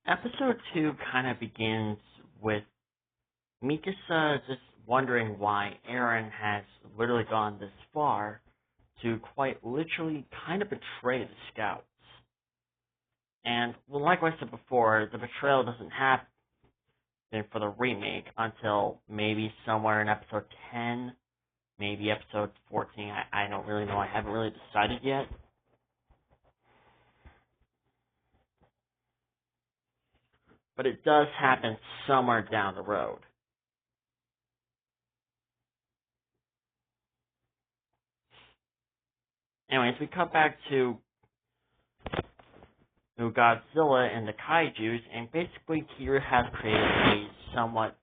Episode 2 kind of begins with Mikasa just wondering why Eren has literally gone this far to quite literally kind of betray the scouts. And, well, like I said before, the betrayal doesn't happen for the remake until maybe somewhere in episode 10, maybe episode 14. I don't really know. I haven't really decided yet. But it does happen somewhere down the road. Anyways, we cut back to Godzilla and the kaijus, and basically Kira has created a somewhat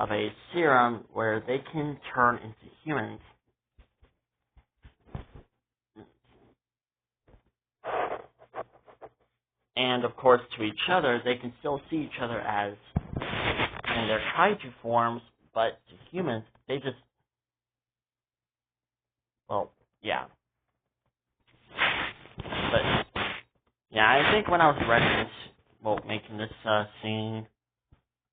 of a serum where they can turn into humans. And of course, to each other, they can still see each other as in their kaiju forms, but to humans, they just, well, yeah. But, yeah, I think when I was writing this, making this scene,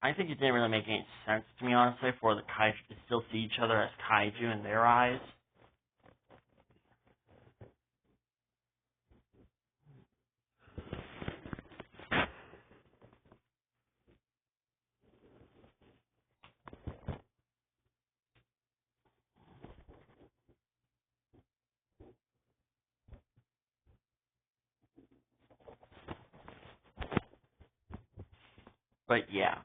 I think it didn't really make any sense to me, honestly, for the kaiju to still see each other as kaiju in their eyes. But yeah.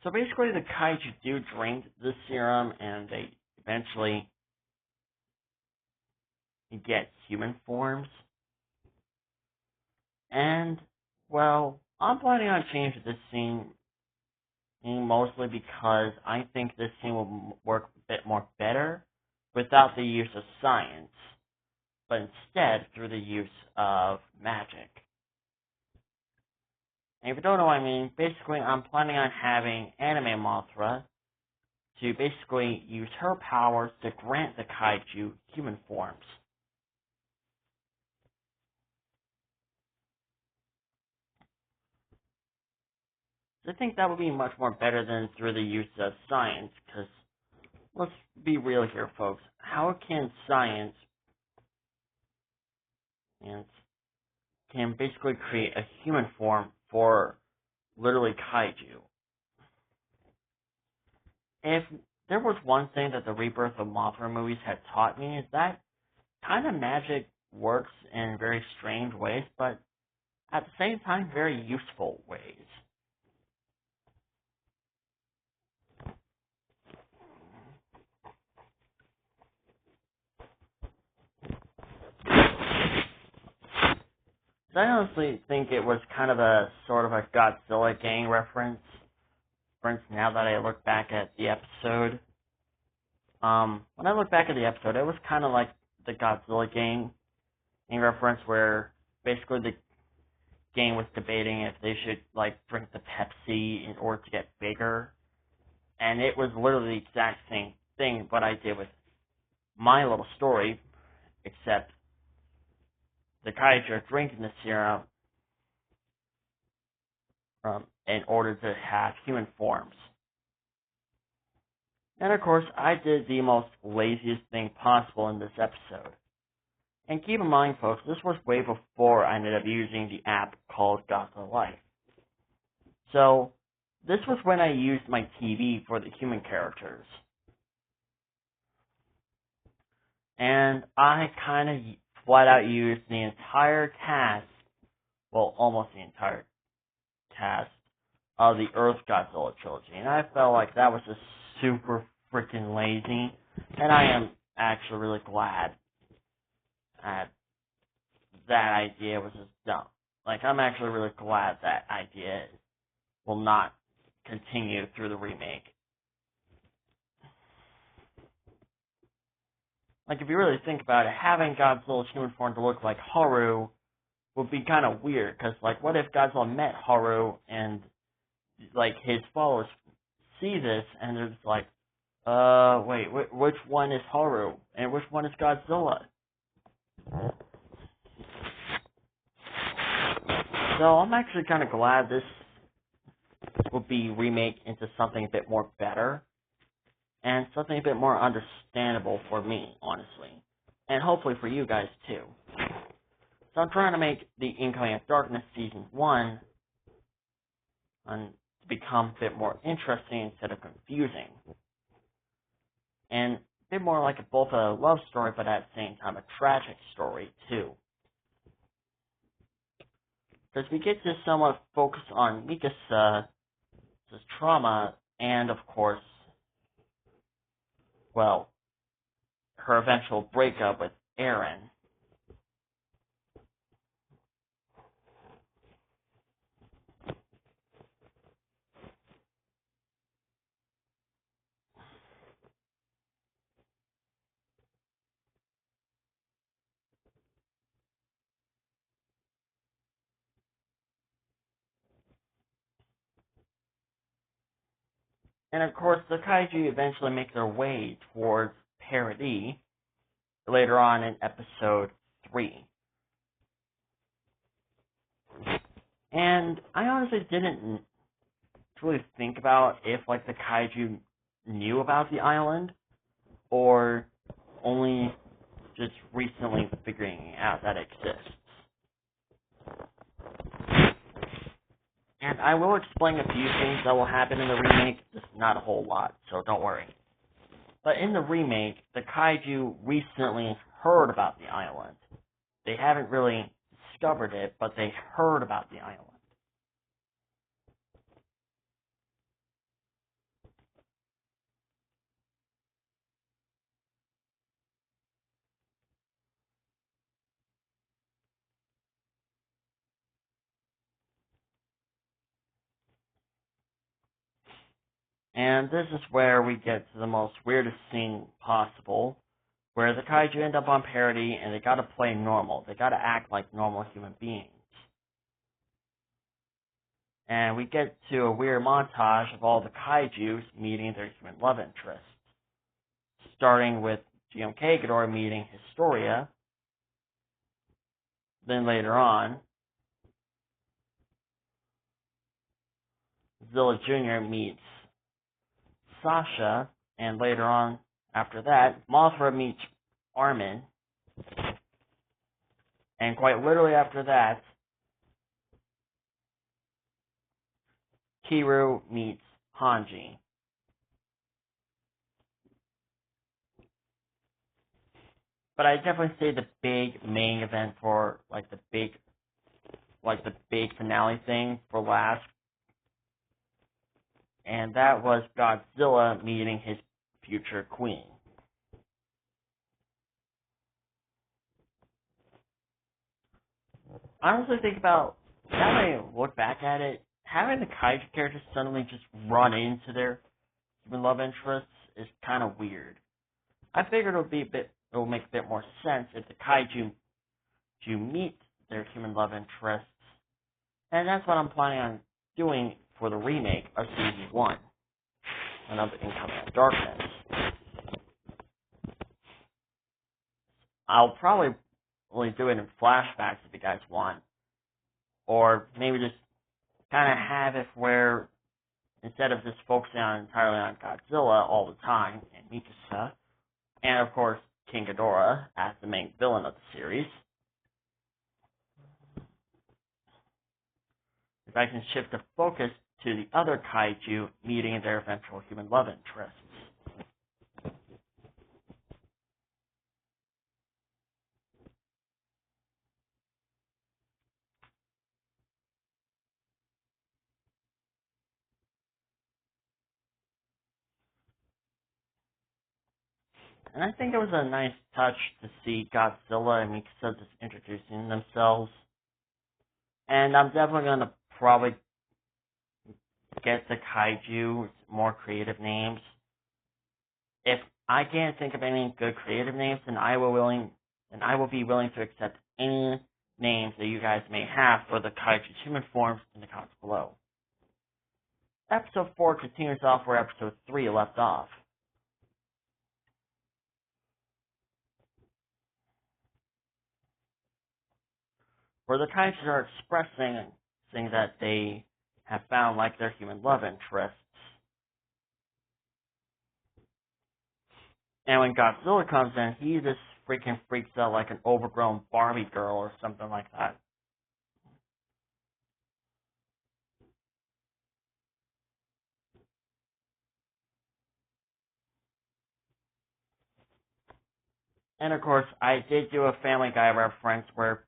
So basically the kaiju do drink the serum and they eventually get human forms. And, well, I'm planning on changing this scene mostly because I think this scene will work a bit more better without the use of science, but instead through the use of magic. And if you don't know what I mean, basically I'm planning on having Anime Mothra to basically use her powers to grant the kaiju human forms. I think that would be much more better than through the use of science, because let's be real here, folks. How can science can basically create a human form for literally kaiju? If there was one thing that the Rebirth of Mothra movies had taught me, is that kind of magic works in very strange ways, but at the same time, very useful ways. I honestly think it was kind of a sort of a Godzilla gang reference. For instance, now that I look back at the episode, when I look back at the episode, it was kind of like the Godzilla gang reference, where basically the gang was debating if they should like drink the Pepsi in order to get bigger, and it was literally the exact same thing what I did with my little story, except the kaiju are drinking the serum in order to have human forms. And of course, I did the most laziest thing possible in this episode. And keep in mind, folks, this was way before I ended up using the app called Godzilla Life. So, this was when I used my TV for the human characters. And I kind of flat out used the entire cast, well, almost the entire cast, of the Earth Godzilla trilogy. And I felt like that was just super freaking lazy. And I am actually really glad that idea was just dumb. Like, I'm actually really glad that idea will not continue through the remake. Like, if you really think about it, having Godzilla's human form to look like Haru would be kind of weird, because, like, what if Godzilla met Haru and, like, his followers see this, and they're just like, Wait, which one is Haru? And which one is Godzilla? So I'm actually kind of glad this will be remade into something a bit more better. And something a bit more understandable for me, honestly. And hopefully for you guys too. So I'm trying to make the Incoming of Darkness Season 1 to become a bit more interesting instead of confusing. And a bit more like both a love story, but at the same time a tragic story too. Because we get to somewhat focus on Mikasa's trauma and, of course, well, her eventual breakup with Eren. And of course, the kaiju eventually make their way towards parody later on in episode 3. And I honestly didn't really think about if, like, the kaiju knew about the island, or only just recently figuring out that it exists. And I will explain a few things that will happen in the remake, just not a whole lot, so don't worry. But in the remake, the kaiju recently heard about the island. They haven't really discovered it, but they heard about the island. And this is where we get to the most weirdest scene possible, where the kaiju end up on parody and they gotta play normal. They gotta act like normal human beings. And we get to a weird montage of all the kaijus meeting their human love interests. Starting with GMK Ghidorah meeting Historia. Then later on, Zilla Jr. meets Sasha, and later on, after that, Mothra meets Armin, and quite literally after that, Kiru meets Hanji. But I definitely say the big main event for the big finale thing for last, and that was Godzilla meeting his future queen. I honestly think about, now that I look back at it, having the kaiju characters suddenly just run into their human love interests is kind of weird. I figured it will make a bit more sense if the kaiju do meet their human love interests, and that's what I'm planning on doing for the remake of Season 1 of Incoming of Darkness. I'll probably only do it in flashbacks if you guys want, or maybe just kind of have it where instead of just focusing entirely on Godzilla all the time and Mikasa, and of course King Ghidorah as the main villain of the series, if I can shift the focus to the other kaiju meeting their eventual human love interests. And I think it was a nice touch to see Godzilla and Mikasa just introducing themselves. And I'm definitely going to probably get the kaiju more creative names. If I can't think of any good creative names, then I will be willing to accept any names that you guys may have for the kaiju's human forms in the comments below. Episode 4 continues off where Episode 3 left off. where the kaiju are expressing things that they have found, like their human love interests. And when Godzilla comes in, he just freaking freaks out like an overgrown Barbie girl or something like that. And of course, I did do a Family Guy reference where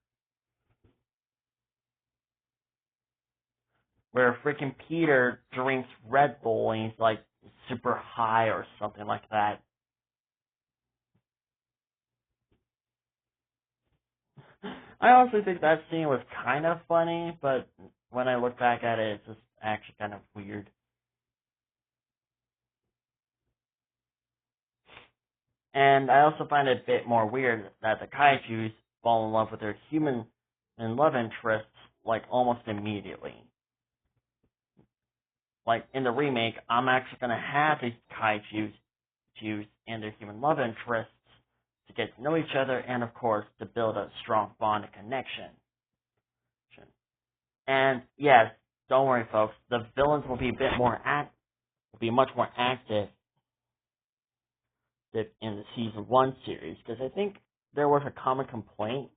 freaking Peter drinks Red Bull and he's like super high or something like that. I honestly think that scene was kind of funny, but when I look back at it, it's just actually kind of weird. And I also find it a bit more weird that the kaijus fall in love with their human and love interests like almost immediately. Like in the remake, I'm actually gonna have these kaijus and their human love interests to get to know each other and of course to build a strong bond and connection. And yes, don't worry folks, the villains will be much more active in the season 1 series, because I think there was a common complaint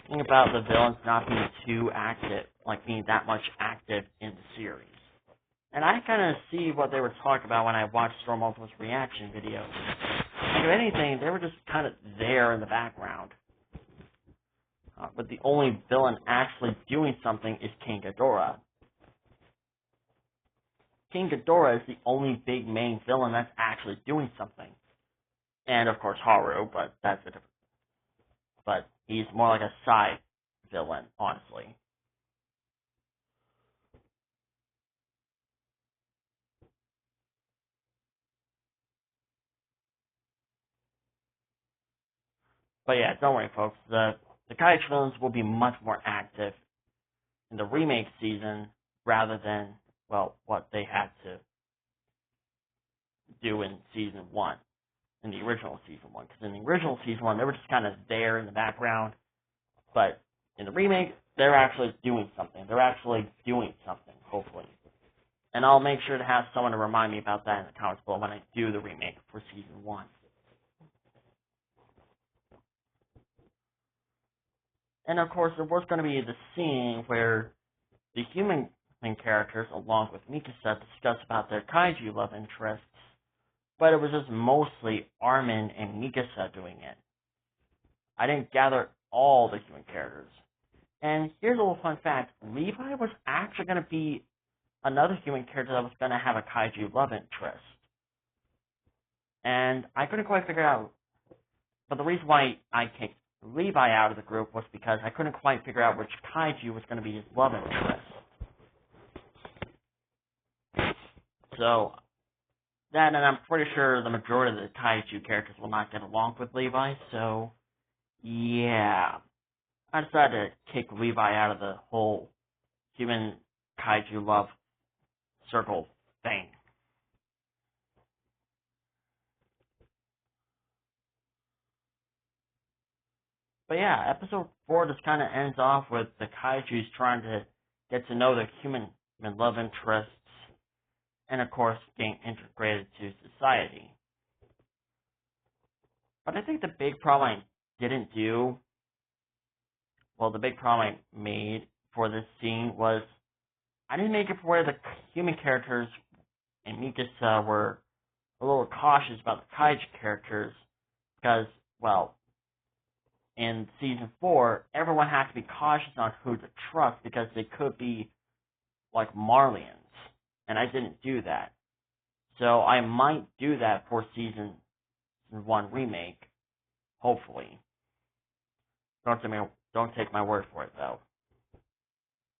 about the villains not being too active, like being that much active in the series. And I kind of see what they were talking about when I watched Storm Ultimate's reaction videos. Like, if anything, they were just kind of there in the background. But the only villain actually doing something is King Ghidorah. King Ghidorah is the only big main villain that's actually doing something. And of course Haru, but that's a different. But he's more like a side villain, honestly. But yeah, don't worry, folks. The kaiju villains will be much more active in the remake season rather than, well, what they had to do in season 1, in the original season 1. Because in the original season 1, they were just kind of there in the background. But in the remake, they're actually doing something. Hopefully. And I'll make sure to have someone to remind me about that in the comments below when I do the remake for season 1. And of course, there was going to be the scene where the human characters, along with Mikasa, discuss about their kaiju love interests, but it was just mostly Armin and Mikasa doing it. I didn't gather all the human characters. And here's a little fun fact. Levi was actually going to be another human character that was going to have a kaiju love interest. And I couldn't quite figure out, but the reason why I kicked Levi out of the group was because I couldn't quite figure out which kaiju was going to be his love interest. So, that, and I'm pretty sure the majority of the kaiju characters will not get along with Levi, so, yeah. I decided to kick Levi out of the whole human kaiju love circle thing. But yeah, episode 4 just kind of ends off with the kaijus trying to get to know their human love interests, and of course, being integrated to society. But I think the big problem I didn't do, well, the big problem I made for this scene was I didn't make it where the human characters and Mikasa were a little cautious about the kaiju characters, because, well, in season 4, everyone has to be cautious on who to trust because they could be like Marlians, and I didn't do that. So I might do that for season 1 remake, hopefully. Don't take my word for it though.